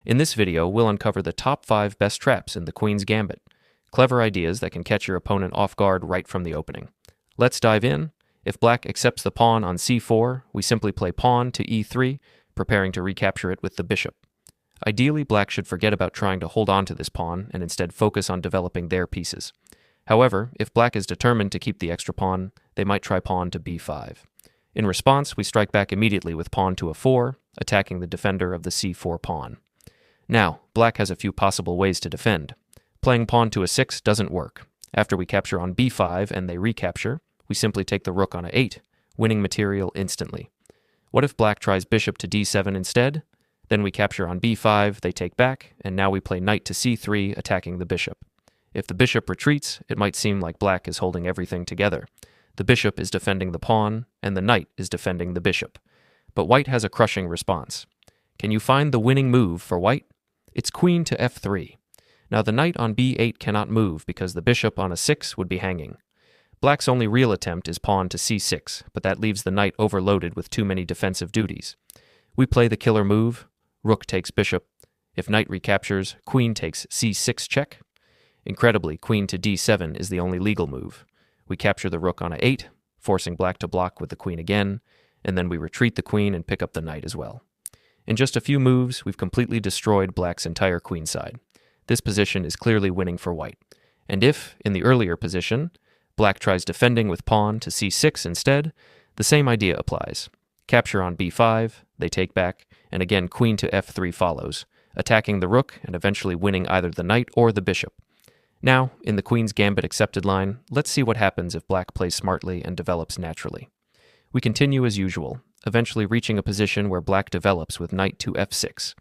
In this video, we'll uncover the top 5 best traps in the Queen's Gambit. Clever ideas that can catch your opponent off guard right from the opening. Let's dive in. If black accepts the pawn on c4, we simply play pawn to e3, preparing to recapture it with the bishop. Ideally, black should forget about trying to hold on to this pawn and instead focus on developing their pieces. However, if black is determined to keep the extra pawn, they might try pawn to b5. In response, we strike back immediately with pawn to a4, attacking the defender of the c4 pawn. Now, black has a few possible ways to defend. Playing pawn to a6 doesn't work. After we capture on b5 and they recapture, we simply take the rook on a8, winning material instantly. What if black tries bishop to d7 instead? Then we capture on b5, they take back, and now we play knight to c3, attacking the bishop. If the bishop retreats, it might seem like black is holding everything together. The bishop is defending the pawn, and the knight is defending the bishop. But white has a crushing response. Can you find the winning move for white? It's queen to f3. Now the knight on b8 cannot move because the bishop on a6 would be hanging. Black's only real attempt is pawn to c6, but that leaves the knight overloaded with too many defensive duties. We play the killer move. Rook takes bishop. If knight recaptures, queen takes c6 check. Incredibly, queen to d7 is the only legal move. We capture the rook on a8, forcing black to block with the queen again, and then we retreat the queen and pick up the knight as well. In just a few moves, we've completely destroyed black's entire queenside. This position is clearly winning for white. And if, in the earlier position, black tries defending with pawn to c6 instead, the same idea applies. Capture on b5, they take back, and again queen to f3 follows, attacking the rook and eventually winning either the knight or the bishop. Now, in the Queen's Gambit accepted line, let's see what happens if black plays smartly and develops naturally. We continue as usual, eventually reaching a position where black develops with knight to f6.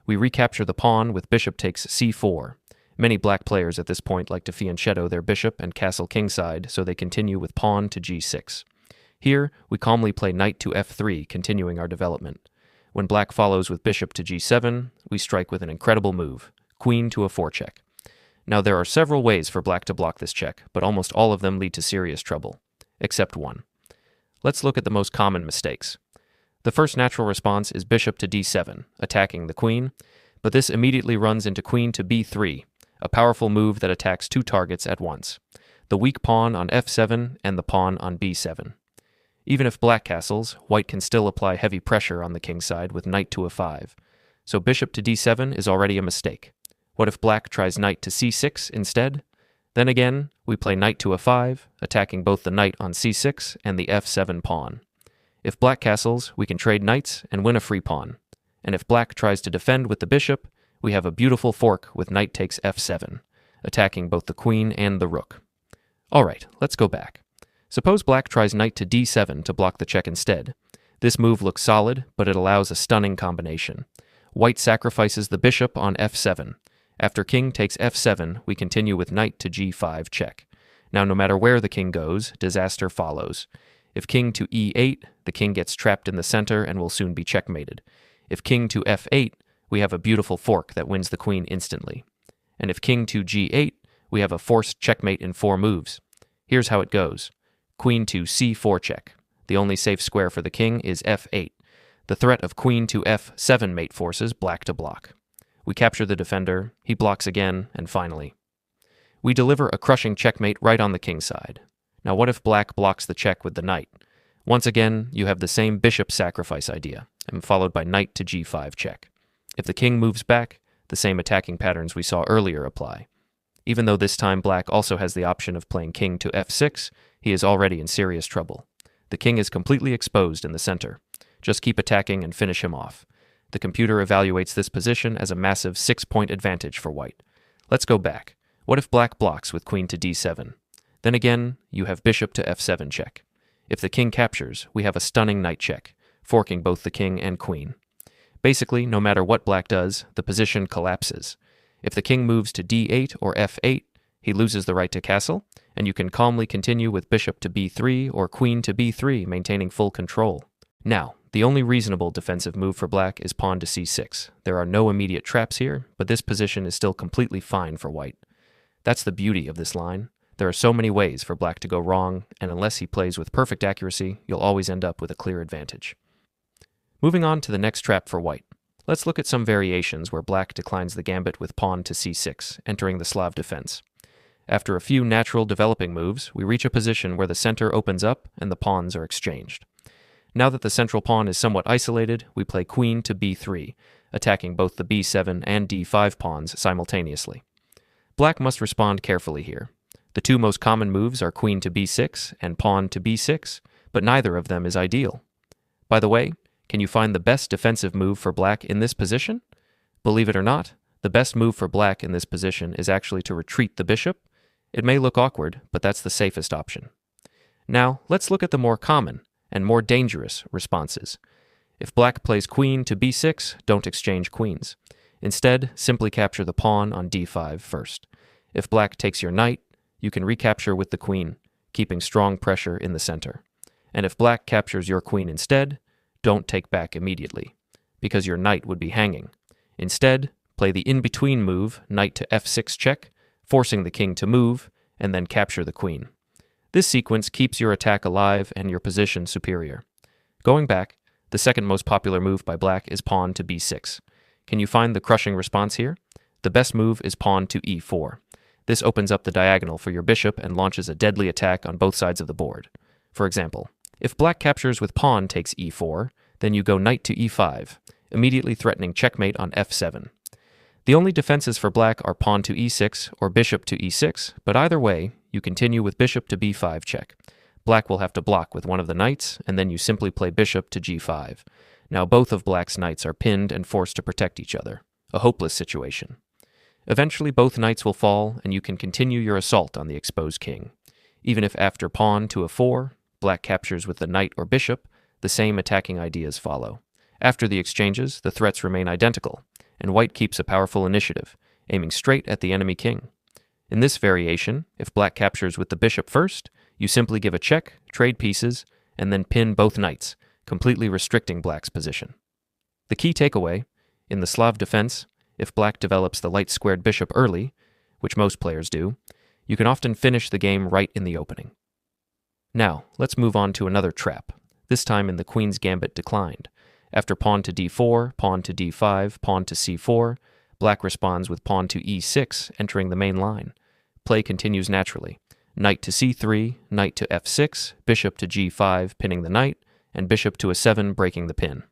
We recapture the pawn with bishop takes c4. Many black players at this point like to fianchetto their bishop and castle kingside, so they continue with pawn to g6. Here, we calmly play knight to f3, continuing our development. When black follows with bishop to g7, we strike with an incredible move, queen to a forecheck. Now there are several ways for black to block this check, but almost all of them lead to serious trouble, except one. Let's look at the most common mistakes. The first natural response is bishop to d7, attacking the queen, but this immediately runs into queen to b3, a powerful move that attacks two targets at once, the weak pawn on f7 and the pawn on b7. Even if black castles, white can still apply heavy pressure on the kingside with knight to a5, so bishop to d7 is already a mistake. What if black tries knight to c6 instead? Then again, we play knight to a5, attacking both the knight on c6 and the f7 pawn. If black castles, we can trade knights and win a free pawn. And if black tries to defend with the bishop, we have a beautiful fork with knight takes f7, attacking both the queen and the rook. Alright, let's go back. Suppose black tries knight to d7 to block the check instead. This move looks solid, but it allows a stunning combination. White sacrifices the bishop on f7. After king takes f7, we continue with knight to g5 check. Now no matter where the king goes, disaster follows. If king to e8, the king gets trapped in the center and will soon be checkmated. If king to f8, we have a beautiful fork that wins the queen instantly. And if king to g8, we have a forced checkmate in 4 moves. Here's how it goes. Queen to c4 check. The only safe square for the king is f8. The threat of queen to f7 mate forces black to block. We capture the defender, he blocks again, and finally, we deliver a crushing checkmate right on the king side. Now what if black blocks the check with the knight? Once again, you have the same bishop sacrifice idea, and followed by knight to g5 check. If the king moves back, the same attacking patterns we saw earlier apply. Even though this time black also has the option of playing king to f6, he is already in serious trouble. The king is completely exposed in the center. Just keep attacking and finish him off. The computer evaluates this position as a massive 6-point advantage for white. Let's go back. What if black blocks with queen to d7? Then again, you have bishop to f7 check. If the king captures, we have a stunning knight check, forking both the king and queen. Basically, no matter what black does, the position collapses. If the king moves to d8 or f8, he loses the right to castle, and you can calmly continue with bishop to b3 or queen to b3, maintaining full control. Now, the only reasonable defensive move for black is pawn to c6. There are no immediate traps here, but this position is still completely fine for white. That's the beauty of this line. There are so many ways for black to go wrong, and unless he plays with perfect accuracy, you'll always end up with a clear advantage. Moving on to the next trap for white. Let's look at some variations where black declines the gambit with pawn to c6, entering the Slav defense. After a few natural developing moves, we reach a position where the center opens up and the pawns are exchanged. Now that the central pawn is somewhat isolated, we play queen to b3, attacking both the b7 and d5 pawns simultaneously. Black must respond carefully here. The two most common moves are queen to b6 and pawn to b6, but neither of them is ideal. By the way, can you find the best defensive move for black in this position? Believe it or not, the best move for black in this position is actually to retreat the bishop. It may look awkward, but that's the safest option. Now, let's look at the more common and more dangerous responses. If black plays queen to b6, don't exchange queens. Instead, simply capture the pawn on d5 first. If black takes your knight, you can recapture with the queen, keeping strong pressure in the center. And if black captures your queen instead, don't take back immediately, because your knight would be hanging. Instead, play the in-between move, knight to f6 check, forcing the king to move, and then capture the queen. This sequence keeps your attack alive and your position superior. Going back, the second most popular move by black is pawn to b6. Can you find the crushing response here? The best move is pawn to e4. This opens up the diagonal for your bishop and launches a deadly attack on both sides of the board. For example, if black captures with pawn takes e4, then you go knight to e5, immediately threatening checkmate on f7. The only defenses for black are pawn to e6 or bishop to e6, but either way, you continue with bishop to b5 check. Black will have to block with one of the knights, and then you simply play bishop to g5. Now both of black's knights are pinned and forced to protect each other. A hopeless situation. Eventually both knights will fall, and you can continue your assault on the exposed king. Even if after pawn to a4, black captures with the knight or bishop, the same attacking ideas follow. After the exchanges, the threats remain identical, and white keeps a powerful initiative, aiming straight at the enemy king. In this variation, if black captures with the bishop first, you simply give a check, trade pieces, and then pin both knights, completely restricting black's position. The key takeaway, in the Slav defense, if black develops the light-squared bishop early, which most players do, you can often finish the game right in the opening. Now, let's move on to another trap, this time in the queen's gambit declined. After pawn to d4, pawn to d5, pawn to c4, black responds with pawn to e6, entering the main line. Play continues naturally. Knight to c3, knight to f6, bishop to g5, pinning the knight, and bishop to a7, breaking the pin.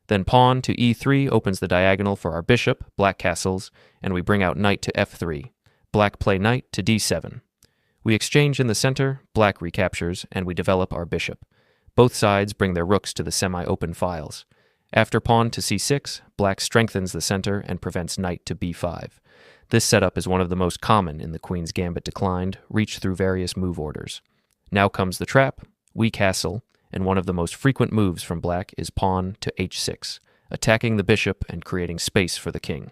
Then pawn to e3 opens the diagonal for our bishop, black castles, and we bring out knight to f3. Black play knight to d7. We exchange in the center, black recaptures, and we develop our bishop. Both sides bring their rooks to the semi-open files. After pawn to c6, black strengthens the center and prevents knight to b5. This setup is one of the most common in the queen's gambit declined, reached through various move orders. Now comes the trap, we castle, and one of the most frequent moves from black is pawn to h6, attacking the bishop and creating space for the king.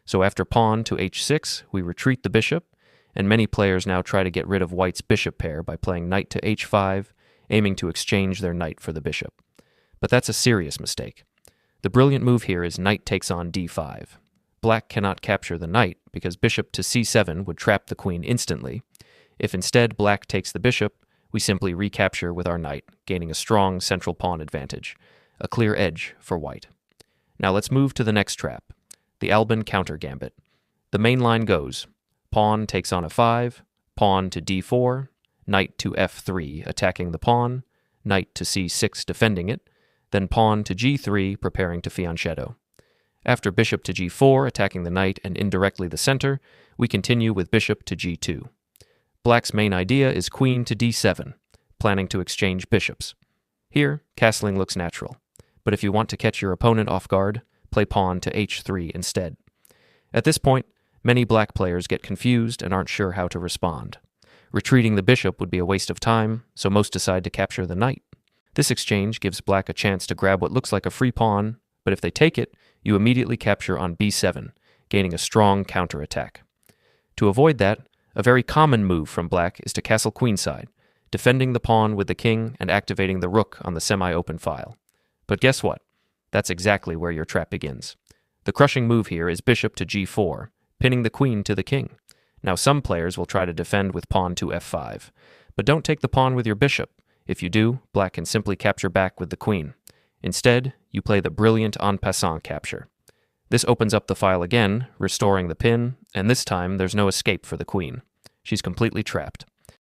So after pawn to h6, we retreat the bishop, and many players now try to get rid of white's bishop pair by playing knight to h5, aiming to exchange their knight for the bishop. But that's a serious mistake. The brilliant move here is knight takes on d5. Black cannot capture the knight because bishop to c7 would trap the queen instantly. If instead black takes the bishop, we simply recapture with our knight, gaining a strong central pawn advantage, a clear edge for white. Now let's move to the next trap, the Albin Counter-Gambit. The main line goes, pawn takes on a5, pawn to d4, knight to f3 attacking the pawn, knight to c6 defending it, then pawn to g3 preparing to fianchetto. After bishop to g4 attacking the knight and indirectly the center, we continue with bishop to g2. Black's main idea is queen to d7, planning to exchange bishops. Here, castling looks natural, but if you want to catch your opponent off guard, play pawn to h3 instead. At this point, many black players get confused and aren't sure how to respond. Retreating the bishop would be a waste of time, so most decide to capture the knight. This exchange gives black a chance to grab what looks like a free pawn, but if they take it, you immediately capture on b7, gaining a strong counterattack. To avoid that, a very common move from black is to castle queenside, defending the pawn with the king and activating the rook on the semi-open file. But guess what? That's exactly where your trap begins. The crushing move here is bishop to g4, pinning the queen to the king. Now some players will try to defend with pawn to f5, but don't take the pawn with your bishop. If you do, black can simply capture back with the queen. Instead, you play the brilliant en passant capture. This opens up the file again, restoring the pin, and this time there's no escape for the queen. She's completely trapped.